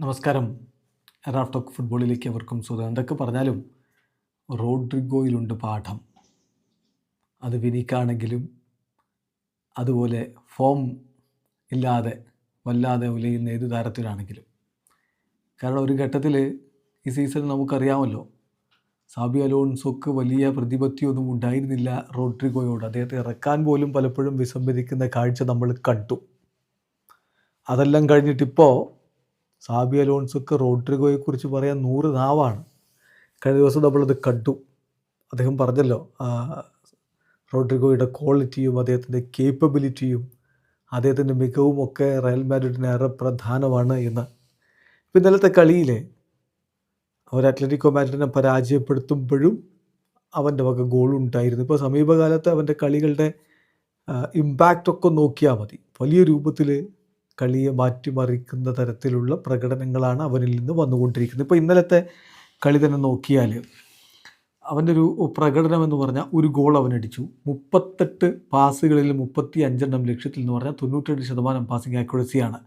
നമസ്കാരം. Raf talk ഫുട്ബോളിലേക്ക് അവർക്കും സ്വാഗതം. എന്തൊക്കെ പറഞ്ഞാലും റോഡ്രിഗോയിലുണ്ട് പാഠം. അത് വിനിക്കാണെങ്കിലും അതുപോലെ ഫോം ഇല്ലാതെ വല്ലാതെ ഉലയുന്ന ഏത് താരത്തിലാണെങ്കിലും. കാരണം ഒരു ഘട്ടത്തിൽ ഈ സീസണിൽ നമുക്കറിയാമല്ലോ, സാബി അലോൺസോക്ക് വലിയ പ്രതിപത്തിയൊന്നും ഉണ്ടായിരുന്നില്ല റോഡ്രിഗോയോട്. അദ്ദേഹത്തെ ഇറക്കാൻ പോലും പലപ്പോഴും വിസമ്മതിക്കുന്ന കാഴ്ച നമ്മൾ കണ്ടു. അതെല്ലാം കഴിഞ്ഞിട്ടിപ്പോൾ സാബി അലോൺസോക്ക് റോഡ്രിഗോയെക്കുറിച്ച് പറയാൻ 100 നാവാണ്. കഴിഞ്ഞ ദിവസം നമ്മളത് കണ്ടു. അദ്ദേഹം പറഞ്ഞല്ലോ, റോഡ്രിഗോയുടെ ക്വാളിറ്റിയും അദ്ദേഹത്തിൻ്റെ കേപ്പബിലിറ്റിയും അദ്ദേഹത്തിൻ്റെ മികവും ഒക്കെ റയൽ മാഡ്രിഡിന് ഏറെ പ്രധാനമാണ് എന്ന്. ഇപ്പം ഇന്നലത്തെ കളിയിൽ അവർ അത്ലറ്റിക്കോ മാഡ്രിഡിനെ പരാജയപ്പെടുത്തുമ്പോഴും അവൻ്റെ വക ഗോളുണ്ടായിരുന്നു. ഇപ്പോൾ സമീപകാലത്ത് അവൻ്റെ കളികളുടെ ഇമ്പാക്റ്റൊക്കെ നോക്കിയാൽ മതി. വലിയ രൂപത്തിൽ കളിയെ മാറ്റിമറിക്കുന്ന തരത്തിലുള്ള പ്രകടനങ്ങളാണ് അവനിൽ നിന്ന് വന്നുകൊണ്ടിരിക്കുന്നത്. ഇപ്പോൾ ഇന്നലത്തെ കളി തന്നെ നോക്കിയാൽ അവൻ്റെ ഒരു പ്രകടനം എന്ന് പറഞ്ഞാൽ ഒരു ഗോൾ അവനടിച്ചു. 38 പാസുകളിൽ 35 ലക്ഷ്യത്തിൽ എന്ന് പറഞ്ഞാൽ 98% പാസിംഗ് ആക്യുറസിയാണ്.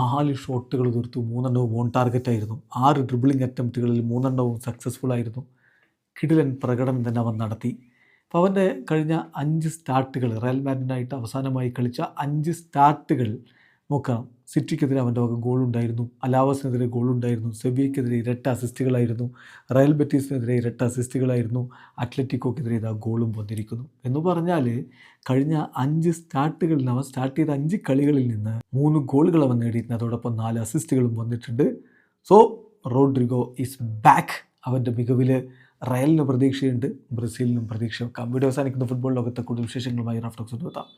4 ഷോട്ടുകൾ തീർത്തു, 3 ഓൺ ടാർഗറ്റായിരുന്നു. 6 ഡ്രിബിളിംഗ് അറ്റംപ്റ്റുകളിൽ 3 സക്സസ്ഫുൾ ആയിരുന്നു. കിടിലൻ പ്രകടനം തന്നെ അവൻ നടത്തി. അപ്പോൾ അവൻ്റെ കഴിഞ്ഞ 5 സ്റ്റാർട്ടുകൾ, റയൽ മാഡ്രിഡിനായിട്ട് അവസാനമായി കളിച്ച 5 സ്റ്റാർട്ടുകൾ നോക്കാം. സിറ്റിക്കെതിരെ അവൻ്റെ വക ഗോളുണ്ടായിരുന്നു, അലാവസിനെതിരെ ഗോളുണ്ടായിരുന്നു, സെവിയയ്ക്കെതിരെ ഇരട്ട അസിസ്റ്റുകളായിരുന്നു, റയൽ ബെറ്റീസിനെതിരെ ഇരട്ട അസിസ്റ്റുകളായിരുന്നു, അത്ലറ്റിക്കോക്കെതിരെ ഇതാ ഗോളും വന്നിരിക്കുന്നു. എന്ന് പറഞ്ഞാൽ കഴിഞ്ഞ 5 സ്റ്റാർട്ടുകളിൽ അവൻ സ്റ്റാർട്ട് ചെയ്ത 5 കളികളിൽ നിന്ന് 3 ഗോളുകൾ അവൻ നേടിയിട്ടുണ്ട്. അതോടൊപ്പം 4 അസിസ്റ്റുകളും വന്നിട്ടുണ്ട്. So Rodrygo is back. അവൻ്റെ മികവിൽ റയലിന് പ്രതീക്ഷയുണ്ട്, ബ്രസീലിനും പ്രതീക്ഷ വെക്കാം. വീഡിയോ അവസാനിക്കുന്ന ഫുട്ബോൾ ലോകത്തെ കൂടുതൽ വിശേഷങ്ങളുമായി റാഫ് ടോക്സ് എത്താം.